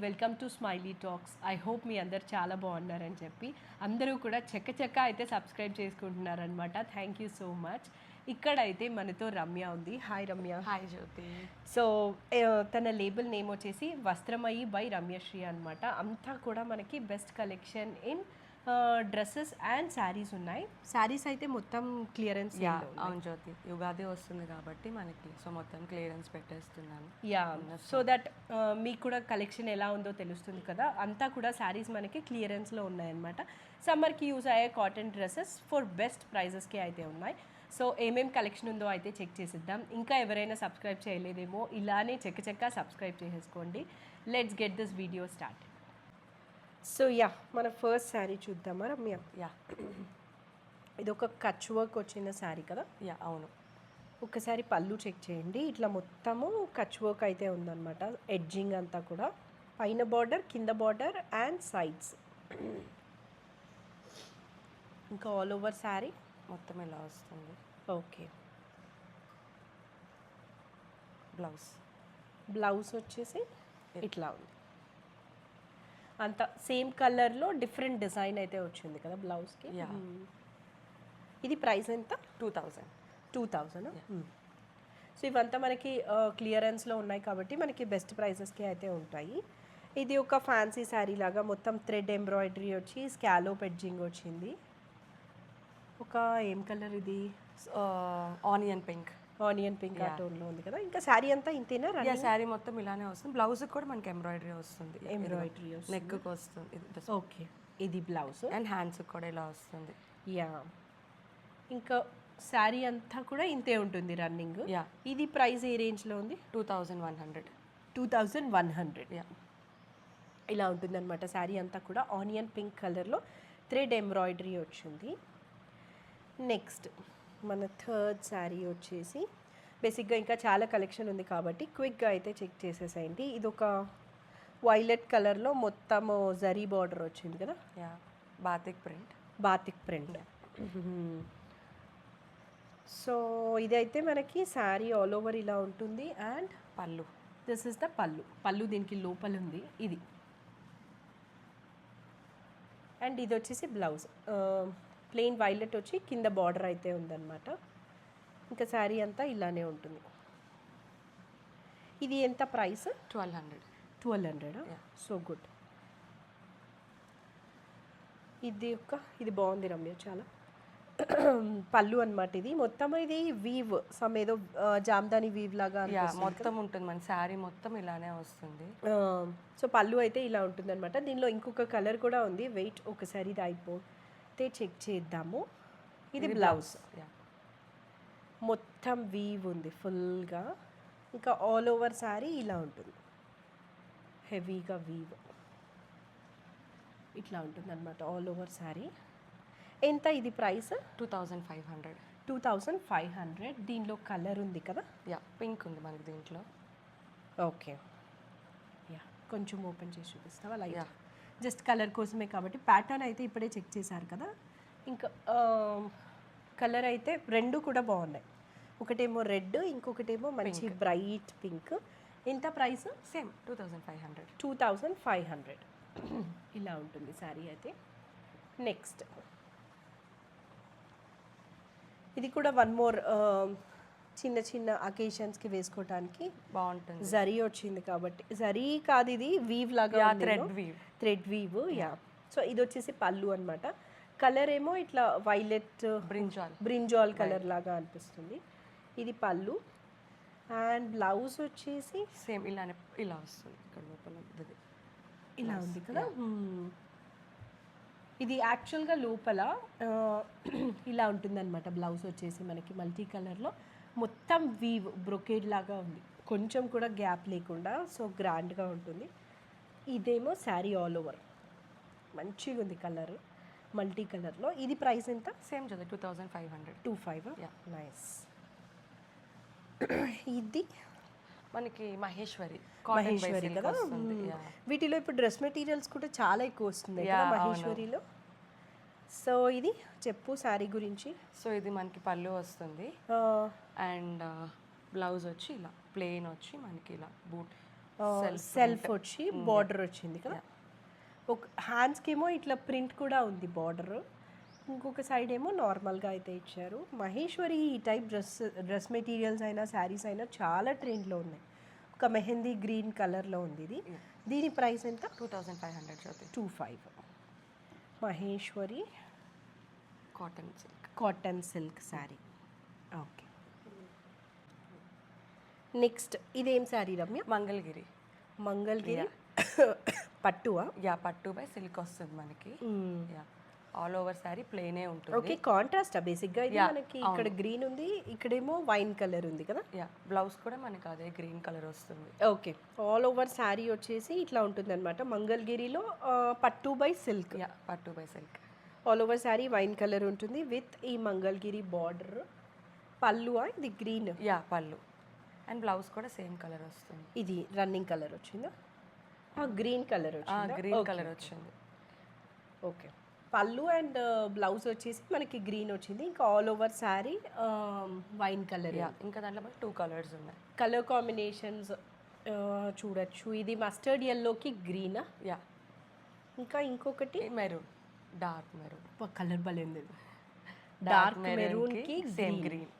Welcome to smiley talks. I hope మీ అందరు చాలా బాగున్నారని చెప్పి అందరూ కూడా చెక్క అయితే సబ్స్క్రైబ్ చేసుకుంటున్నారనమాట. Thank you so much. ఇక్కడైతే మనతో రమ్య ఉంది. Hi Ramya. Hi Jyothi. So తన లేబుల్ నేమ్ వచ్చేసి వస్త్రమయి బై రమ్యశ్రీ అనమాట. అంతా కూడా మనకి best collection in dresses and saris ఉన్నాయి. శారీస్ అయితే మొత్తం క్లియరెన్స్. అవును జ్యోతి, యుగాది వస్తుంది కాబట్టి మనకి సో మొత్తం క్లియరెన్స్ పెట్టేస్తున్నాను. యా, సో దట్ మీకు కూడా కలెక్షన్ ఎలా ఉందో తెలుస్తుంది కదా. అంతా కూడా శారీస్ మనకి క్లియరెన్స్లో ఉన్నాయన్నమాట. సమ్మర్కి యూజ్ అయ్యే కాటన్ డ్రెస్సెస్ ఫర్ బెస్ట్ ప్రైజెస్కి అయితే ఉన్నాయి. సో ఏమేం కలెక్షన్ ఉందో అయితే చెక్ చేసిద్దాం. ఇంకా ఎవరైనా సబ్స్క్రైబ్ చేయలేదేమో ఇలానే చెక్క సబ్స్క్రైబ్ చేసేసుకోండి. Let's get this video start. So yeah, మన ఫస్ట్ శారీ చూద్దామా రమ్య? యా, ఇది ఒక కచ్ వర్క్ వచ్చిన శారీ కదా. యా అవును. ఒకసారి పళ్ళు చెక్ చేయండి. ఇట్లా మొత్తము కచ్ వర్క్ అయితే ఉందన్నమాట. ఎడ్జింగ్ అంతా కూడా పైన బార్డర్, కింద బార్డర్ అండ్ సైడ్స్. ఇంకా ఆల్ ఓవర్ శారీ మొత్తం ఇలా వస్తుంది. ఓకే. బ్లౌజ్ వచ్చేసి ఇట్లా ఉంది. అంత సేమ్ కలర్లో డిఫరెంట్ డిజైన్ అయితే వచ్చింది కదా బ్లౌజ్కి. ఇది ప్రైస్ ఎంత? 2000. సో ఇవంతా మనకి క్లియరెన్స్లో ఉన్నాయి కాబట్టి మనకి బెస్ట్ ప్రైసెస్కి అయితే ఉంటాయి. ఇది ఒక ఫ్యాన్సీ శారీ లాగా మొత్తం థ్రెడ్ ఎంబ్రాయిడరీ వచ్చి స్కాలోప్ ఎడ్జింగ్ వచ్చింది. ఒక ఏం కలర్ ఇది? ఆనియన్ పింక్ ఆ టోన్లో ఉంది కదా. ఇంకా శారీ అంతా ఇంతేనా? శారీ మొత్తం ఇలానే వస్తుంది. బ్లౌజ్ కూడా మనకి ఎంబ్రాయిడరీ వస్తుంది. నెక్ వస్తుంది. ఓకే, ఇది బ్లౌజ్ అండ్ హ్యాండ్స్ కూడా ఇలా వస్తుంది. యా, ఇంకా శారీ అంతా కూడా ఇంతే ఉంటుంది రన్నింగ్. యా, ఇది ప్రైస్ ఏ రేంజ్లో ఉంది? 2100. యా, ఇలా ఉంటుందన్నమాట. శారీ అంతా కూడా ఆనియన్ పింక్ కలర్లో థ్రెడ్ ఎంబ్రాయిడరీ వచ్చింది. నెక్స్ట్ మన థర్డ్ శారీ వచ్చేసి బేసిక్గా ఇంకా చాలా కలెక్షన్ ఉంది కాబట్టి క్విక్గా అయితే చెక్ చేసేసేయండి. ఇది ఒక వైలెట్ కలర్లో మొత్తము జరీ బార్డర్ వచ్చింది కదా. Yeah, batik print. సో ఇదైతే మనకి శారీ ఆల్ ఓవర్ ఇలా ఉంటుంది. అండ్ పళ్ళు, దిస్ ఇస్ ద పళ్ళు దీనికి లోపల ఉంది ఇది. అండ్ ఇది వచ్చేసి బ్లౌజ్ ప్లెయిన్ వైలెట్ వచ్చి కింద బార్డర్ అయితే ఉందన్నమాట. ఇంకా శారీ అంతా ఇలానే ఉంటుంది. ఇది ఎంత ప్రైస్? 1200. So good. ఇది బాగుంది రమ్య, చాలా. పళ్ళు అనమాట. ఇది మొత్తం ఇది వీవ్ సమ్ ఏదో జామ్దాని వీవ్ లాగా మొత్తం ఉంటుంది. మన శారీ మొత్తం ఇలానే వస్తుంది. సో పళ్ళు అయితే ఇలా ఉంటుంది అనమాట. దీనిలో ఇంకొక కలర్ కూడా ఉంది. వెయిట్, ఒకసారి ఇది అయిపోతే చెక్ చేద్దాము. ఇది బ్లౌజ్ మొత్తం వీవ్ ఉంది ఫుల్గా. ఇంకా ఆల్ ఓవర్ శారీ ఇలా ఉంటుంది, హెవీగా వీవ్ ఇట్లా ఉంటుంది అనమాట ఆల్ ఓవర్ శారీ. ఎంత ఇది ప్రైస్? 2500. దీనిలో కలర్ ఉంది కదా. యా, పింక్ ఉంది మనకి దీంట్లో. ఓకే, యా, కొంచెం ఓపెన్ చేసి చూపిస్తావా? అలా జస్ట్ కలర్ కోసమే కాబట్టి. ప్యాటర్న్ అయితే ఇప్పుడే చెక్ చేశారు కదా. ఇంకా కలర్ అయితే రెండు కూడా బాగున్నాయి. ఒకటేమో రెడ్, ఇంకొకటేమో మంచి బ్రైట్ పింక్. ఎంత ప్రైస్? సేమ్ 2500. 2500 ఇలా ఉంటుంది శారీ అయితే. నెక్స్ట్ ఇది కూడా వన్ మోర్ చిన్న అకేషన్స్కి వేసుకోవడానికి బాగుంటుంది. జరీ వచ్చింది కాబట్టి. జరీ కాదు, ఇది వీవ్ లాగా, థ్రెడ్ వీవ్. యా, సో ఇది వచ్చేసి పళ్ళు అనమాట. కలర్ ఏమో ఇట్లా వైలెట్ బ్రింజాల్ కలర్ లాగా అనిపిస్తుంది. ఇది పళ్ళు. అండ్ బ్లౌజ్ వచ్చేసి సేమ్ ఇలానే ఇలా వస్తుంది. ఇక్కడ లోపల ఇలా ఉంది కదా. ఇది యాక్చువల్గా లోపల ఇలా ఉంటుందన్నమాట. బ్లౌజ్ వచ్చేసి మనకి మల్టీ కలర్లో మొత్తం వీవ్ బ్రొకేడ్ లాగా ఉంది, కొంచెం కూడా గ్యాప్ లేకుండా. సో గ్రాండ్గా ఉంటుంది. ఇదేమో శారీ ఆల్ ఓవర్ మంచిగా ఉంది కలర్, మల్టీ కలర్లో. ఇది ప్రైస్ ఎంత? సేమ్ కదా, 2500. 25. నైస్. ఇది మనకి మహేశ్వరి కదా. వీటిలో ఇప్పుడు డ్రెస్ మెటీరియల్స్ కూడా చాలా ఎక్కువ వస్తుంది మహేశ్వరిలో. సో ఇది చెప్పు శారీ గురించి. సో ఇది మనకి పళ్ళు వస్తుంది అండ్ బ్లౌజ్ వచ్చి ఇలా ప్లెయిన్ వచ్చి మనకి ఇలా సెల్ఫ్ వచ్చి బార్డర్ వచ్చింది కదా. ఒక హ్యాండ్స్కి ఏమో ఇట్లా ప్రింట్ కూడా ఉంది బార్డర్, ఇంకొక సైడ్ ఏమో నార్మల్గా అయితే ఇచ్చారు. మహేశ్వరి ఈ టైప్ డ్రెస్ మెటీరియల్స్ అయినా శారీస్ అయినా చాలా ట్రెండ్లో ఉన్నాయి. ఒక మెహందీ గ్రీన్ కలర్లో ఉంది ఇది. దీని ప్రైస్ ఎంత? 2500 జ్యోతి. 25. Maheshwari cotton silk sari. Okay, next ఇదేం శారీ రమ్య? మంగళగిరి పట్టువా? పట్టు బై సిల్క్ వస్తుంది మనకి. ఆల్ ఓవర్ శారీ ప్లేనే ఉంటుంది. ఓకే, కాంట్రాస్ట్ బేసిక్గా ఇది మనకి. ఇక్కడ గ్రీన్ ఉంది, ఇక్కడేమో వైన్ కలర్ ఉంది కదా. బ్లౌజ్ కూడా మనకి అదే గ్రీన్ కలర్ వస్తుంది. ఓకే, ఆల్ ఓవర్ శారీ వచ్చేసి ఇట్లా ఉంటుంది అనమాట. మంగళగిరిలో పట్టు by silk. All over sari wine colour ఉంటుంది విత్ ఈ మంగళగిరి బార్డర్. పళ్ళు ఇది గ్రీన్. పళ్ళు అండ్ బ్లౌజ్ కూడా సేమ్ కలర్ వస్తుంది. ఇది రన్నింగ్ కలర్ వచ్చిందా? గ్రీన్ కలర్ వచ్చింది. ఓకే, పళ్ళు అండ్ బ్లౌజ్ వచ్చేసి మనకి గ్రీన్ వచ్చింది. ఇంకా all over sari wine colour. ఇంకా దాంట్లో 2 కలర్స్ ఉన్నాయి. కలర్ కాంబినేషన్స్ చూడొచ్చు. ఇది మస్టర్డ్ ఎల్లోకి గ్రీనా? ఇంకా ఇంకొకటి మెరూన్, డార్క్ మెరూన్. కలర్ బలేంది. డార్క్ మెరూన్కి సేమ్ గ్రీన్.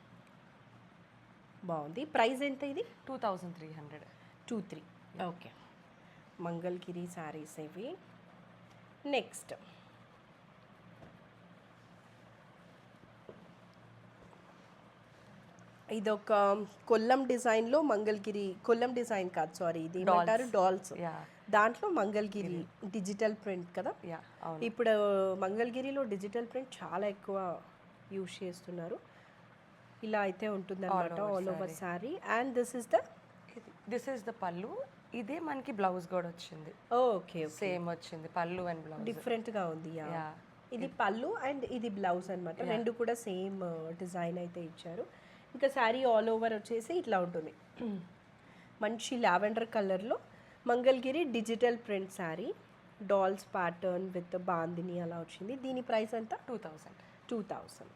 బాగుంది. ప్రైస్ ఎంత ఇది? 2300. 23. ఓకే, మంగళగిరి శారీస్ ఇవి. నెక్స్ట్ ఇదొక కొల్లం డిజైన్లో మంగళగిరి, కొల్లం డిజైన్ కాదు సారీ, ఇది ఏమంటారు, డాల్స్. దాంట్లో మంగళగిరి డిజిటల్ ప్రింట్ కదా. ఇప్పుడు మంగళగిరిలో డిజిటల్ ప్రింట్ చాలా ఎక్కువ యూజ్ చేస్తున్నారు. ఇలా అయితే ఉంటుంది అనమాట all over sari. And this is the పళ్ళు. ఇదే మనకి బ్లౌజ్ కూడా వచ్చింది. ఓకే, సేమ్ వచ్చింది పళ్ళు అండ్ బ్లౌజ్. డిఫరెంట్గా ఉంది. ఇది పళ్ళు అండ్ ఇది బ్లౌజ్ అనమాట. రెండు కూడా సేమ్ డిజైన్ అయితే ఇచ్చారు. ఇంకా శారీ ఆల్ ఓవర్ వచ్చేసి ఇట్లా ఉంటుంది. మంచి లావెండర్ కలర్లో Mangalagiri digital print sari, dolls pattern with bandhani అలా వచ్చింది. దీని ప్రైస్ ఎంత? 2000.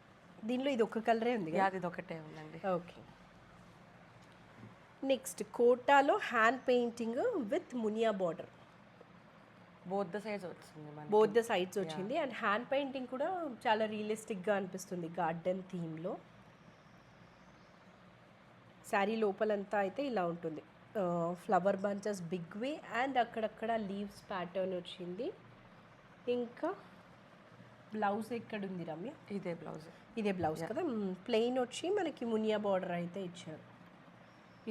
దీనిలో ఇది ఒక కలరే ఉంది కదా? ఇది ఒకటే ఉందండి. ఓకే, నెక్స్ట్ కోటాలో హ్యాండ్ పెయింటింగ్ విత్ మునియా బార్డర్. బోత్ ద సైడ్స్ వచ్చింది. అండ్ హ్యాండ్ పెయింటింగ్ కూడా చాలా రియలిస్టిక్గా అనిపిస్తుంది గార్డెన్ థీమ్లో. శారీ లోపలంతా అయితే ఇలా ఉంటుంది. Flower bunches big way and అక్కడక్కడ లీవ్స్ ప్యాటర్న్ వచ్చింది. ఇంకా బ్లౌజ్ ఎక్కడ ఉంది రమ్య? ఇదే బ్లౌజ్ కదా. ప్లెయిన్ వచ్చి మనకి మునియా బార్డర్ అయితే ఇచ్చారు.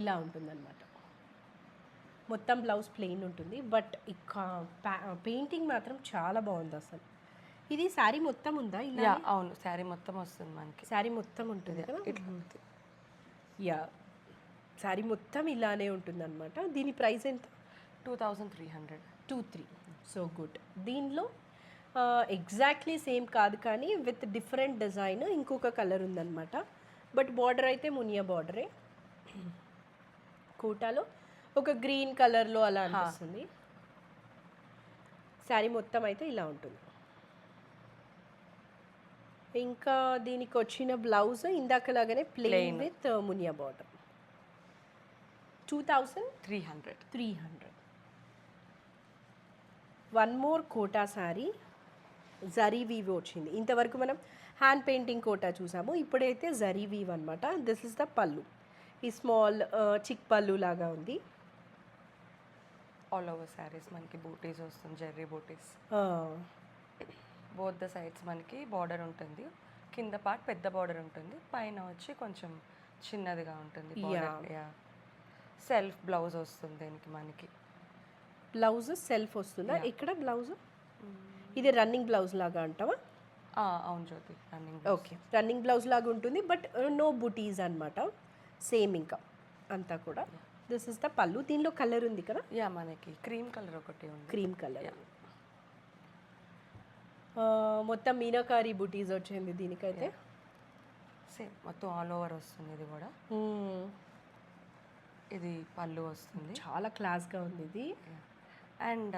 ఇలా ఉంటుందన్నమాట. మొత్తం బ్లౌజ్ ప్లెయిన్ ఉంటుంది. బట్ ఇక పెయింటింగ్ మాత్రం చాలా బాగుంది అసలు. ఇది శారీ మొత్తం ఉందా ఇలా? అవును, శారీ మొత్తం వస్తుంది మనకి. శారీ మొత్తం ఉంటుంది కదా. శారీ మొత్తం ఇలానే ఉంటుంది అనమాట. దీని ప్రైస్ ఎంత? 2300. 23. So good. దీనిలో ఎగ్జాక్ట్లీ సేమ్ కాదు కానీ విత్ డిఫరెంట్ డిజైన్ ఇంకొక కలర్ ఉందన్నమాట. బట్ బార్డర్ అయితే మునియా బార్డరే. కోటాలో ఒక గ్రీన్ కలర్లో అలా అనిపిస్తుంది. శారీ మొత్తం అయితే ఇలా ఉంటుంది. ఇంకా దీనికి వచ్చిన బ్లౌజ్ ఇందాకలాగానే ప్లెయిన్ విత్ మునియా border. 2300. One more Kota sari zari weave వచ్చింది. ఇంతవరకు మనం హ్యాండ్ పెయింటింగ్ కోటా చూసాము, ఇప్పుడైతే జరీ వీవ్ అనమాట. This is the pallu. ఈ స్మాల్ చిక్ పళ్ళు లాగా ఉంది. ఆల్ ఓవర్ శారీస్ మనకి బూటీస్ వస్తుంది, zari bootis. Both the sides మనకి బార్డర్ ఉంటుంది. కింద పార్ట్ పెద్ద బార్డర్ ఉంటుంది, పైన వచ్చి కొంచెం చిన్నదిగా ఉంటుంది. సెల్ఫ్ బ్లౌజ్ వస్తుంది దీనికి మనకి. బ్లౌజ్ సెల్ఫ్ వస్తుందా ఇక్కడ బ్లౌజ్? ఇది రన్నింగ్ బ్లౌజ్ లాగా అంటావా? అవును జ్యోతి, రన్నింగ్. ఓకే, రన్నింగ్ బ్లౌజ్ లాగా ఉంటుంది బట్ నో బుటీస్ అనమాట. సేమ్ ఇంకా అంతా కూడా. దిస్ ఇస్ ద పళ్ళు. దీనిలో కలర్ ఉంది కదా? మనకి క్రీమ్ కలర్ ఒకటి ఉంది. Cream colour. మొత్తం మీనాకారి బుటీస్ వచ్చింది దీనికైతే. సేమ్ మొత్తం ఆల్ ఓవర్ వస్తుంది. ఇది కూడా ఇది పళ్ళు వస్తుంది. చాలా క్లాస్గా ఉంది ఇది. అండ్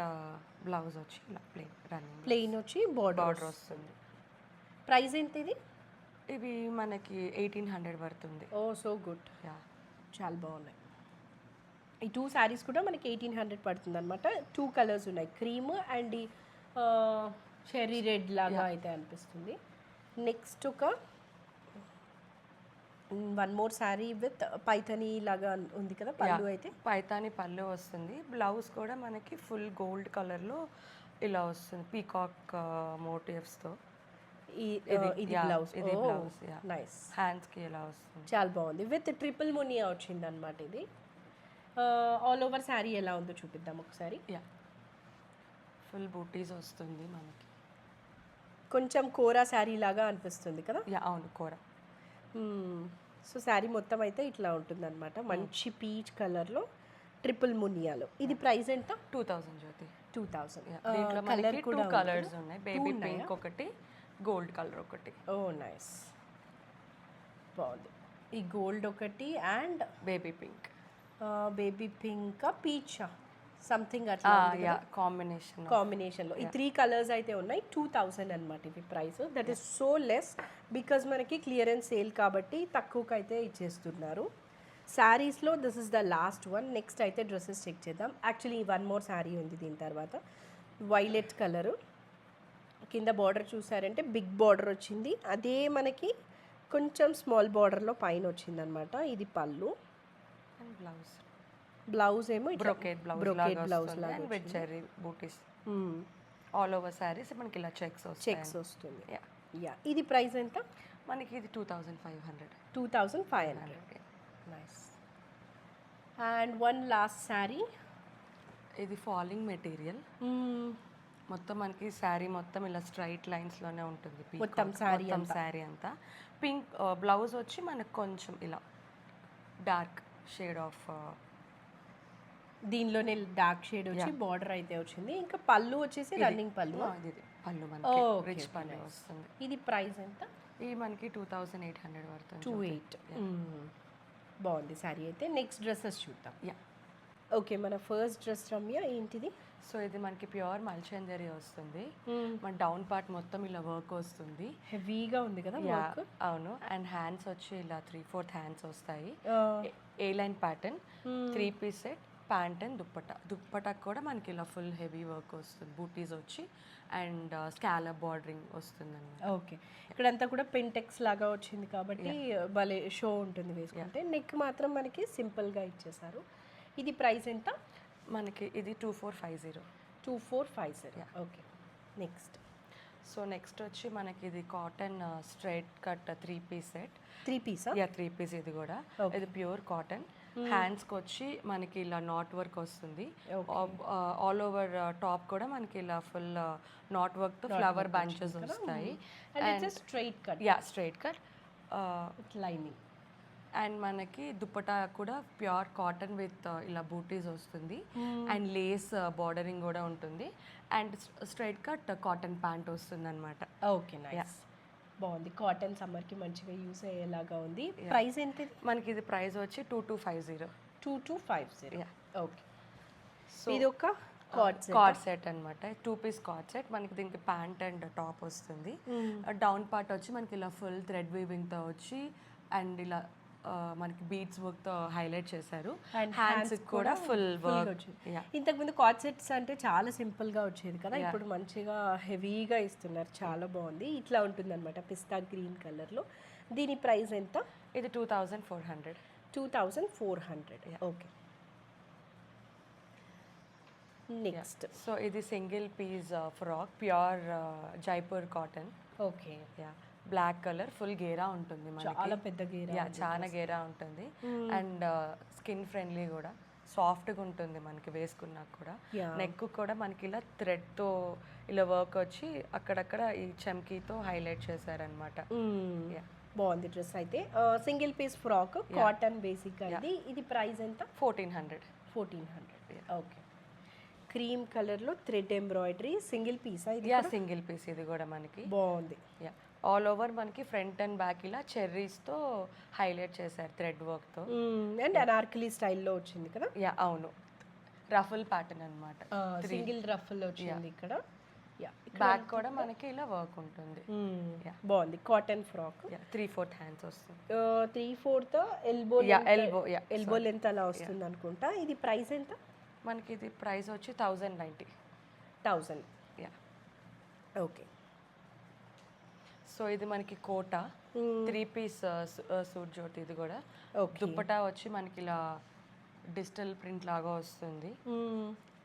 బ్లౌజ్ వచ్చి ఇలా ప్లెయిన్ వచ్చి బార్డర్ వస్తుంది. ప్రైస్ ఎంత ఇది? ఇవి మనకి 1800 పడుతుంది. ఓ సో గుడ్. చాలా బాగున్నాయి. ఈ 2 శారీస్ కూడా మనకి 1800 పడుతుంది అనమాట. 2 కలర్స్ ఉన్నాయి, క్రీమ్ అండ్ ఈ చెర్రీ రెడ్ లాగా అయితే అనిపిస్తుంది. నెక్స్ట్ ఒక one more sari with Paithani లాగా ఉంది కదా పళ్ళు అయితే. పైతాని పళ్ళు వస్తుంది. బ్లౌజ్ కూడా మనకి ఫుల్ గోల్డ్ కలర్లో ఇలా వస్తుంది, పీకాక్ మోటివ్స్తో. ఇది బ్లౌజ్. ఇది బ్లౌజ్. నైస్. హ్యాండ్స్కి ఇలా వస్తుంది, చాలా బాగుంది. విత్ ట్రిపుల్ మునియా వచ్చింది అనమాట ఇది. ఆల్ ఓవర్ శారీ ఎలా ఉందో చూపిద్దాం ఒకసారి. ఫుల్ బూటీస్ వస్తుంది మనకి. కొంచెం కోరా శారీ లాగా అనిపిస్తుంది కదా. అవును, కూర. సో శారీ మొత్తం అయితే ఇట్లా ఉంటుంది అనమాట. మంచి పీచ్ కలర్లో ట్రిపుల్ మునియాలో. ఇది ప్రైస్ ఎంత? 2000 జ్యోతి. 2000. దీంట్లో మనకి 2 కలర్స్ ఉన్నాయి, బేబీ పింక్ ఒకటి, గోల్డ్ కలర్ ఒకటి. ఓ నైస్, బాగుంది. ఈ గోల్డ్ ఒకటి and baby pink. Baby pink peach something అట్లా కాంబినేషన్లో ఈ 3 కలర్స్ అయితే ఉన్నాయి. 2000 అనమాట ఇవి price. That is so less because మనకి క్లియరెన్స్ సేల్ కాబట్టి తక్కువకి అయితే ఇచ్చేస్తున్నారు. శారీస్లో this is the last one. Next అయితే డ్రెస్సెస్ చెక్ చేద్దాం. యాక్చువల్లీ వన్ మోర్ శారీ ఉంది దీని తర్వాత. వైలెట్ కలరు, కింద బార్డర్ చూసారంటే బిగ్ బార్డర్ వచ్చింది, అదే మనకి కొంచెం స్మాల్ బార్డర్లో పైన వచ్చింది అనమాట. ఇది పళ్ళు అండ్ బ్లౌజ్. బ్లౌజ్ ఏమో బ్రోకేడ్ బ్లౌజ్ లాగా with cherry bootis. All over sarees మనకి ఇలా చెక్స్ వస్తుంది. ఇది ప్రైస్ ఎంత? మనకి ఇది 2500. 2500. Nice. And one last sari. ఇది ఫాలింగ్ మెటీరియల్. మొత్తం మనకి శారీ మొత్తం ఇలా స్ట్రైట్ లైన్స్లోనే ఉంటుంది. మొత్తం శారీ అంతా పింక్. బ్లౌజ్ వచ్చి మనకు కొంచెం ఇలా డార్క్ షేడ్ ఆఫ్, దీనిలోనే డార్క్ షేడ్ వచ్చి బార్డర్ అయితే వచ్చింది. ఇంకా పళ్ళు వచ్చేసి రన్నింగ్ పళ్ళు. ఇది పళ్ళు మనకి రిచ్ పళ్ళు వస్తుంది. ఇది ప్రైస్ ఎంత? ఇది మనకి 2800 పడుతుంది. 28. బాగుంది శారీ అయితే. నెక్స్ట్ డ్రెస్సెస్ చూద్దాం. ఓకే, మన ఫస్ట్ డ్రెస్ రమ్య ఏంటిది? సో ఇది మనకి ప్యూర్ మల్చందరి వస్తుంది. మన డౌన్ పార్ట్ మొత్తం ఇలా వర్క్ వస్తుంది, హెవీగా ఉంది కదా వర్క్. అవును. అండ్ హ్యాండ్స్ వచ్చి ఇలా 3/4 హ్యాండ్స్ వస్తాయి. A line pattern, 3 piece set, pant and దుప్పటాకు కూడా మనకి ఇలా ఫుల్ హెవీ వర్క్ వస్తుంది, బూటీస్ వచ్చి అండ్ స్కాలప్ బార్డరింగ్ వస్తుంది అన్నమాట. ఓకే, ఇక్కడంతా కూడా పెంటెక్స్ లాగా వచ్చింది కాబట్టి భలే షో ఉంటుంది వేసుకుంటే. నెక్ మాత్రం మనకి సింపుల్గా ఇచ్చేసారు. ఇది ప్రైస్ ఎంత? మనకి ఇది 2450. 2450. ఓకే. నెక్స్ట్. సో నెక్స్ట్ వచ్చి మనకి ఇది cotton straight cut 3 piece set. 3 పీసా? 3 పీస్. ఇది కూడా ఇది ప్యూర్ కాటన్. హ్యాండ్స్కి వచ్చి మనకి ఇలా నాట్ వర్క్ వస్తుంది. ఆల్ ఓవర్ టాప్ కూడా మనకి ఇలా ఫుల్ నాట్ వర్క్తో ఫ్లవర్ బంచెస్ వస్తాయి. Straight cut. Straight cut lining. And మనకి దుప్పటా కూడా ప్యూర్ కాటన్ విత్ ఇలా బూటీస్ వస్తుంది అండ్ లేస్ బార్డరింగ్ కూడా ఉంటుంది and straight cut cotton pant వస్తుంది అనమాట. Okay, nice. బాగుంది. కాటన్ సమ్మర్కి మంచిగా యూస్ అయ్యేలాగా ఉంది. ప్రైస్ ఎంత? మనకి ఇది ప్రైస్ వచ్చి 2250. 2250. ఓకే. సో ఇది ఒక కార్డ్ సెట్ అనమాట. 2 పీస్ కార్డ్ సెట్. మనకి దీనికి ప్యాంట్ అండ్ టాప్ వస్తుంది. డౌన్ పార్ట్ వచ్చి మనకి ఇలా ఫుల్ థ్రెడ్ వీవింగ్తో వచ్చి అండ్ ఇలా మనకి బీడ్స్ వర్క్తో హైలైట్ చేశారు. హ్యాండ్స్ కూడా ఫుల్ వర్క్. ఇంతకుముందు కార్డ్ సెట్స్ అంటే చాలా సింపుల్గా వచ్చేది కదా, ఇప్పుడు మంచిగా హెవీగా ఇస్తున్నారు. చాలా బాగుంది. ఇట్లా ఉంటుంది అనమాట, పిస్తా గ్రీన్ కలర్లో. దీని ప్రైస్ ఎంత? ఇది 2400. 2400. ఓకే. నెక్స్ట్. సో ఇది single piece frock, pure Jaipur cotton. Okay. Black colour, full గేరా ఉంటుంది మనకి. చాలా పెద్ద గేరా. చాలా గేరా ఉంటుంది అండ్ స్కిన్ ఫ్రెండ్లీ కూడా, సాఫ్ట్గా ఉంటుంది మనకి వేసుకున్నాక కూడా. నెక్ కూడా మనకి ఇలా థ్రెడ్తో ఇలా వర్క్ వచ్చి అక్కడక్కడ ఈ చమ్కీతో హైలైట్ చేశారనమాట. బాగుంది డ్రెస్ అయితే. Single piece frock, cotton basic ఇది. ఇది ప్రైస్ ఎంత? 1400. 1400. ఓకే. క్రీమ్ కలర్లో థ్రెడ్ ఎంబ్రాయిడరీ, సింగిల్ పీస్. ఇది సింగిల్ పీస్. ఇది కూడా మనకి బాగుంది. ఆల్ ఓవర్ మనకి ఫ్రంట్ అండ్ బ్యాక్ ఇలా చెర్రీస్తో హైలైట్ చేశారు థ్రెడ్ వర్క్తో. అండ్ అనార్కలి స్టైల్లో వచ్చింది కదా. అవును, రఫుల్ ప్యాటర్న్ అనమాట. సింగిల్ రఫుల్ వచ్చింది ఇక్కడ. యా బ్యాక్ కూడా మనకి ఇలా వర్క్ ఉంటుంది. బాగుంది కాటన్ ఫ్రాక్. 3/4 హ్యాండ్స్ వస్తుంది. 3/4 ఎల్బో ఎల్బో లెంత్ అలా వస్తుంది అనుకుంటా. ఇది ప్రైస్ ఎంత? మనకి ఇది ప్రైస్ వచ్చి 1090. 1000. Yeah okay. సో ఇది మనకి కోటా 3 పీస్ సూట్ జోట్. ఇది కూడా దుప్పటా వచ్చి మనకి ఇలా డిజిటల్ ప్రింట్ లాగా వస్తుంది.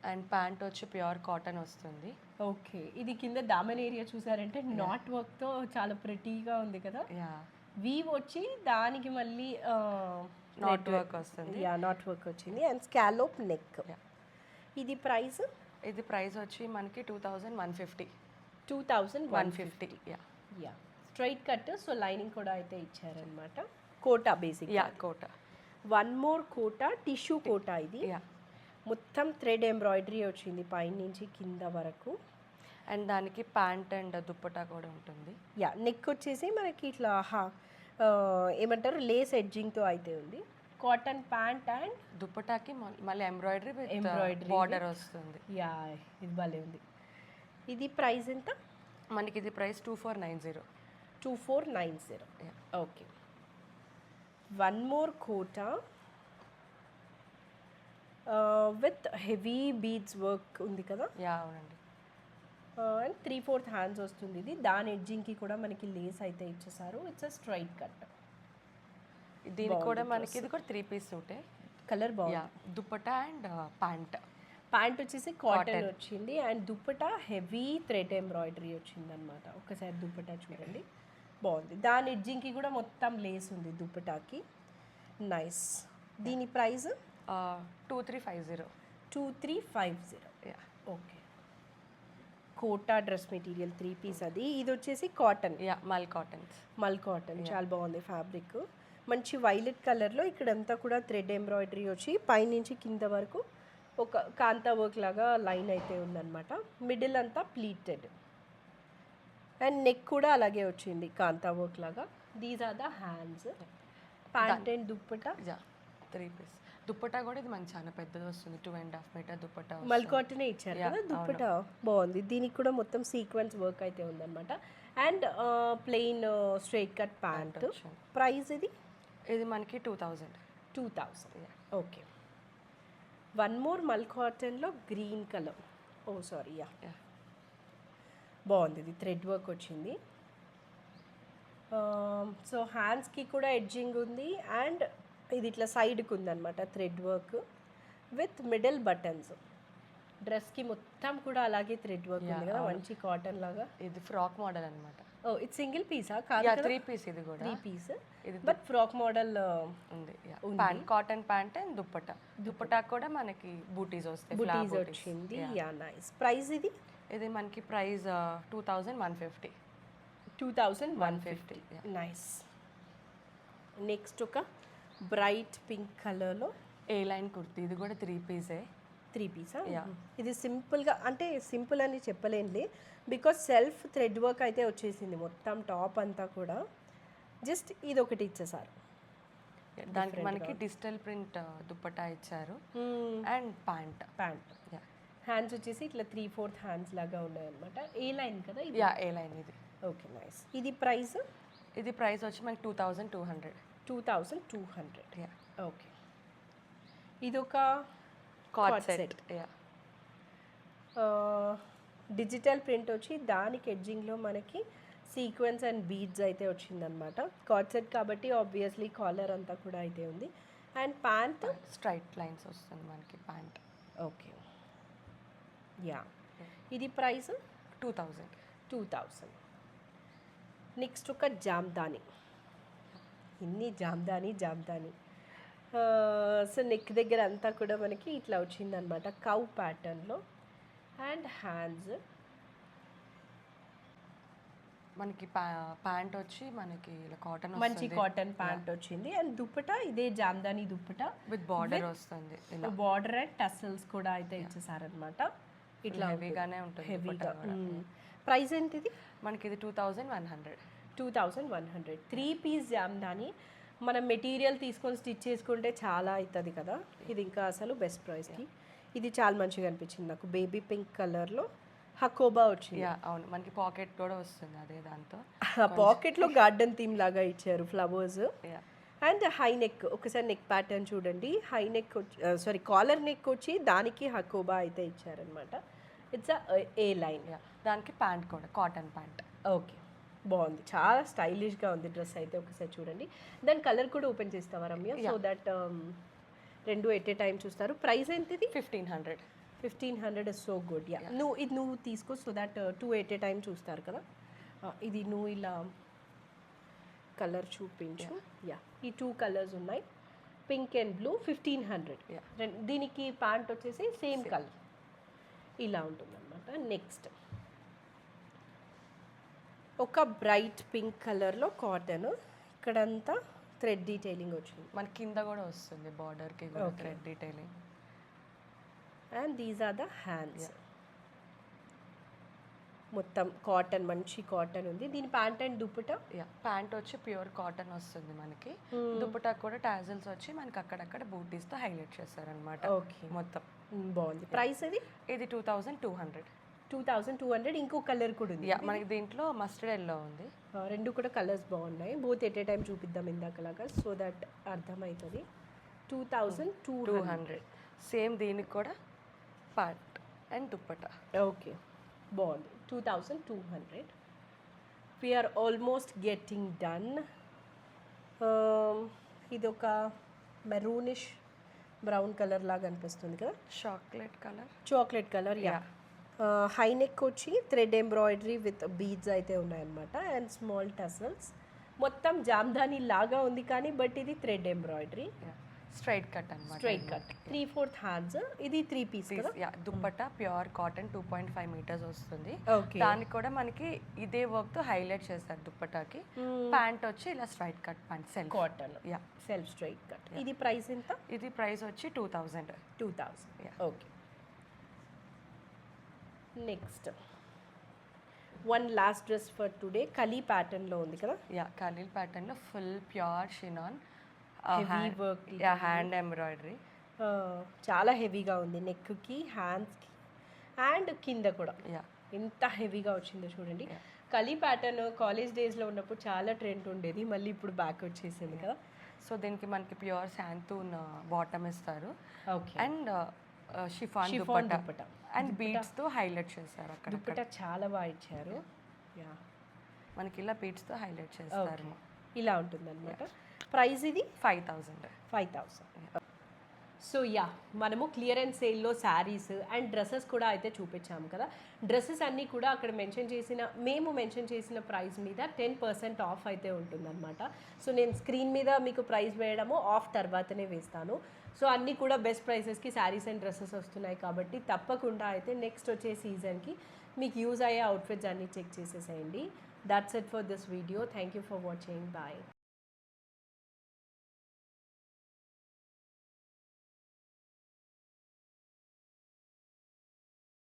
అండ్ ప్యాంట్ వచ్చి ప్యూర్ కాటన్ వస్తుంది. ఓకే. ఇది కింద దామన్ ఏరియా చూసారంటే నాట్ వర్క్తో చాలా ప్రెటీగా ఉంది కదా. వీవ్ వచ్చి దానికి మళ్ళీ నాట్ వర్క్ వస్తుంది. నాట్ వర్క్ వచ్చింది అండ్ స్కాలోప్ నెక్. ఇది ప్రైస్? ఇది ప్రైస్ వచ్చి మనకి 2150. 2150. Yeah straight cut. So lining కూడా అయితే ఇచ్చారనమాట. Kota basic. Kota. One more Kota, tissue Kota. ఇది మొత్తం థ్రెడ్ ఎంబ్రాయిడరీ వచ్చింది పైన నుంచి కింద వరకు. అండ్ దానికి ప్యాంట్ అండ్ దుప్పటా కూడా ఉంటుంది. నెక్ వచ్చేసి మనకి ఇట్లా ఏమంటారు లేస్ ఎడ్జింగ్తో అయితే ఉంది. కాటన్ ప్యాంట్ అండ్ దుప్పటాకి మళ్ళీ ఎంబ్రాయిడరీ బార్డర్ వస్తుంది. ఇది భలే ఉంది. ఇది ప్రైస్ ఎంత? మనకి ఇది price 2490. 2490. Okay. One more Kota with heavy beads work ఉంది కదా. అవునండి. అండ్ 3/4 హ్యాండ్స్ వస్తుంది. ఇది దాని ఎడ్జింగ్కి కూడా మనకి లేస్ అయితే ఇచ్చేసారు. It's a straight cut. దీనికి కూడా మనకి ఇది కూడా 3 పీస్ సూటే. కలర్ బాగుంది. దుప్పటా అండ్ ప్యాంట్ వచ్చేసి కాటన్ వచ్చింది and dupatta heavy thread embroidery వచ్చింది అనమాట. ఒకసారి దుప్పటా చూడండి, బాగుంది. దాని ఎడ్జింగ్కి కూడా మొత్తం లేస్ ఉంది దుప్పటాకి. నైస్. దీని price 2350. 2350. Okay. Kota dress material 3 piece అది. ఇది వచ్చేసి కాటన్. మల్ కాటన్ చాలా బాగుంది ఫ్యాబ్రిక్. మంచి వైలెట్ కలర్లో ఇక్కడంతా కూడా థ్రెడ్ ఎంబ్రాయిడరీ వచ్చి పైనుంచి కింద వరకు ఒక కాంతా వర్క్ లాగా లైన్ అయితే ఉందన్నమాట. మిడిల్ అంతా ప్లీటెడ్ అండ్ నెక్ కూడా అలాగే వచ్చింది కాంతా వర్క్ లాగా. These are the hands. Pant and dupatta 3 piece. Dupatta కూడా ఇది మనకి చాలా పెద్దది వస్తుంది. 2.5 మీటర్ దుప్పటా. మల్ కాటనే ఇచ్చారు కదా దుప్పటా. బాగుంది. దీనికి కూడా మొత్తం సీక్వెన్స్ వర్క్ అయితే ఉందన్నమాట. And plain straight cut pant. Price ఇది మనకి 2000. ఓకే. వన్ మోర్ మల్ కాటన్లో గ్రీన్ కలర్. సారీ బాగుంది. ఇది థ్రెడ్ వర్క్ వచ్చింది. సో హ్యాండ్స్కి కూడా ఎడ్జింగ్ ఉంది అండ్ ఇది ఇట్లా సైడ్కి ఉందన్నమాట thread work with middle buttons. డ్రెస్కి మొత్తం కూడా అలాగే థ్రెడ్ వర్క్ ఉంది కదా, మంచి కాటన్ లాగా. ఇది ఫ్రాక్ మోడల్ అనమాట. ఇది సింగిల్ పీసా కాదు? 3 పీస్. ఇది కూడా 3 పీస్ బట్ ఫ్రాక్ మోడల్ ఉంది. కాటన్ ప్యాంట్ అండ్ దుప్పటా కూడా మనకి బూటీస్ వస్తాయి. బూటీస్ వచ్చింది. నైస్. ప్రైస్ ఇది మనకి ప్రైస్ 2150. 2150. నైస్. నెక్స్ట్ ఒక బ్రైట్ పింక్ కలర్లో ఏ లైన్ కుర్తీ. ఇది కూడా 3 పీసే. 3 పీసా? ఇది సింపుల్గా, అంటే సింపుల్ అని చెప్పలేనులే, బికాస్ సెల్ఫ్ థ్రెడ్ వర్క్ అయితే వచ్చేసింది మొత్తం టాప్ అంతా కూడా. జస్ట్ ఇది ఒకటి ఇచ్చేసారు. దానికి మనకి డిజిటల్ ప్రింట్ దుప్పటా ఇచ్చారు అండ్ ప్యాంట్. హ్యాండ్స్ వచ్చేసి ఇట్లా 3/4 హ్యాండ్స్ లాగా ఉన్నాయన్నమాట. ఏ లైన్ కదా? ఏ లైన్ ఇది. Okay nice. ఇది ప్రైస్? ఇది ప్రైస్ వచ్చి మనకి 2200. 2200. ఓకే. ఇది ఒక కార్డ్ సెట్. డిజిటల్ ప్రింట్ వచ్చి దానికి ఎడ్జింగ్లో మనకి సీక్వెన్స్ అండ్ బీడ్స్ అయితే వచ్చిందనమాట. కార్డ్ సెట్ కాబట్టి ఆబ్వియస్లీ కాలర్ అంతా కూడా అయితే ఉంది. అండ్ ప్యాంట్ స్ట్రైట్ లైన్స్ వస్తుంది మనకి ప్యాంట్. ఓకే. ఇది ప్రైస్ 2000. నెక్స్ట్ ఒక జామ్దాని. ఇన్ని జామ్దాని. సో నెక్ దగ్గర అంతా కూడా మనకి ఇట్లా వచ్చిందనమాట కౌ ప్యాటర్న్లో. అండ్ హ్యాండ్స్ మనకి ప్యాంట్ వచ్చి మనకి ఇలా కాటన్, మంచి కాటన్ ప్యాంట్ వచ్చింది. అండ్ దుప్పటా ఇదే జామ్దాని దుప్పటా విత్ బార్డర్ వస్తుంది. బార్డర్ అండ్ టసల్స్ కూడా అయితే ఇచ్చేసారనమాట. ఇట్లా హెవీగానే ఉంటుంది. హెవీగా. ప్రైస్ ఎంత ఇది? మనకి ఇది 2100. 2100. 3 పీస్ జామ్దాని. మనం మెటీరియల్ తీసుకొని స్టిచ్ చేసుకుంటే చాలా అవుతుంది కదా, ఇది ఇంకా అసలు బెస్ట్ ప్రైస్కి. ఇది చాలా మంచిగా అనిపించింది నాకు. బేబీ పింక్ కలర్లో హకోబా వచ్చింది. యా అవును, మనకి పాకెట్ కూడా వస్తుంది అదే దాంతో. పాకెట్లో గార్డెన్ థీమ్ లాగా ఇచ్చారు flowers. Yeah and high neck, ఒకసారి నెక్ ప్యాటర్న్ చూడండి. High neck sorry collar neck వచ్చి దానికి హకోబా అయితే ఇచ్చారనమాట. It's a line. యా దానికి ప్యాంట్ కూడా కాటన్ ప్యాంట్. ఓకే, బాగుంది, చాలా స్టైలిష్గా ఉంది డ్రెస్ అయితే. ఒకసారి చూడండి. దాని కలర్ కూడా ఓపెన్ చేస్తావా రమ్య, సో దట్ రెండు ఎట్ ఏ టైం చూస్తారు. ప్రైస్ ఎంత ఇది? 1500. 1500 ఇస్ సో గుడ్. యా నువ్వు తీసుకో, so that two at a time చూస్తారు కదా. ఇది నువ్వు ఇలా కలర్ చూపించు. యా ఈ 2 కలర్స్ ఉన్నాయి, పింక్ అండ్ బ్లూ. 1500. దీనికి ప్యాంట్ వచ్చేసి సేమ్ కలర్ ఇలా ఉంటుంది అనమాట. నెక్స్ట్ ఒక బ్రైట్ పింక్ కలర్లో కాటన్, ఇక్కడంతా థ్రెడ్ డీటెయిలింగ్ వచ్చింది. మన కింద కూడా వస్తుంది బార్డర్కి కూడా thread detailing. And these are the hands. మొత్తం కాటన్, మంచి కాటన్ ఉంది. దీని pant and dupatta? Yeah pant వచ్చి ప్యూర్ కాటన్ వస్తుంది మనకి. దుపట్టా కూడా టాజిల్స్ వచ్చి మనకి అక్కడక్కడ బూటీస్తో హైలైట్ చేస్తారనమాట. ఓకే, మొత్తం బాగుంది. ప్రైస్ ఇది? ఇది 2200. 2200. ఇంకో కలర్ కూడా ఉంది. యా మనకి దీంట్లో మస్టర్డ్ ఎల్లో ఉంది. రెండు కూడా కలర్స్ బాగున్నాయి. బోత్ ఎట్ ఏ టైం చూపిద్దాం ఇందాకలాగా, సో దట్ అర్థమవుతుంది. 2200. సేమ్ దీనికి కూడా ప్యాంట్ అండ్ దుపట్టా. ఓకే, బాగుంది. 2200. We're almost getting done. ఇది ఒక మెరూనిష్ బ్రౌన్ కలర్ లాగా అనిపిస్తుంది కదా. Chocolate colour. Yeah high neck వచ్చి థ్రెడ్ ఎంబ్రాయిడరీ విత్ బీడ్స్ అయితే ఉన్నాయన్నమాట. And small tassels. మొత్తం జామ్దాని లాగా ఉంది కానీ బట్ ఇది థ్రెడ్ ఎంబ్రాయిడరీ. స్ట్రైట్ కట్ అన్నమాట. Straight cut 3/4 hands. ఇది 3 పీస్ కదా. Yeah dupatta pure cotton 2.5 metres వస్తుంది. ఓకే, దానికి కూడా మనకి ఇదే వర్క్ తో హైలైట్ చేస్తారు దుపట్టాకి. ప్యాంట్ వచ్చి ఇలా straight cut pant self cotton. Yeah self straight cut. ఇది ప్రైస్ ఎంత? ఇది ప్రైస్ వచ్చి 2000. 2000. Okay. Next one last dress for today. Kali ప్యాటర్న్లో ఉంది కదా. యా కలీల్ ప్యాటర్న్లో full pure chinon work. Hand embroidery. చాలా హెవీగా ఉంది నెక్కి, హ్యాండ్స్కి అండ్ కింద కూడా. యా ఎంత హెవీగా వచ్చిందో చూడండి. కలీ ప్యాటర్న్ కాలేజ్ డేస్లో ఉన్నప్పుడు చాలా ట్రెండ్ ఉండేది, మళ్ళీ ఇప్పుడు బ్యాక్ వచ్చేసింది కదా. సో దీనికి మనకి ప్యూర్ శాంతూన్ బాటమ్ ఇస్తారు. Okay. And chiffon dupatta and beads తో హైలైట్ చేస్తారు. అక్కడ దుపట్టా చాలా బాగా ఇచ్చారు. యా మనకి ఇలా బీడ్స్ తో హైలైట్ చేస్తారు. ఇలా ఉంటుంది అనమాట. ప్రైస్ ఇది 5000. సో యా మనము క్లియరెన్స్ సేల్లో శారీస్ అండ్ డ్రెస్సెస్ కూడా అయితే చూపించాము కదా. డ్రెస్సెస్ అన్నీ కూడా అక్కడ మేము మెన్షన్ చేసిన ప్రైస్ మీద 10% ఆఫ్ అయితే ఉంటుందన్నమాట. సో నేను స్క్రీన్ మీద మీకు ప్రైస్ వేయడము ఆఫ్ తర్వాతనే వేస్తాను. సో అన్నీ కూడా బెస్ట్ ప్రైసెస్కి శారీస్ అండ్ డ్రెస్సెస్ వస్తున్నాయి కాబట్టి తప్పకుండా అయితే నెక్స్ట్ వచ్చే సీజన్కి మీకు యూజ్ అయ్యే అవుట్ఫిట్స్ అన్నీ చెక్ చేసేసేయండి. That's it for this video. Thank you for watching. Bye.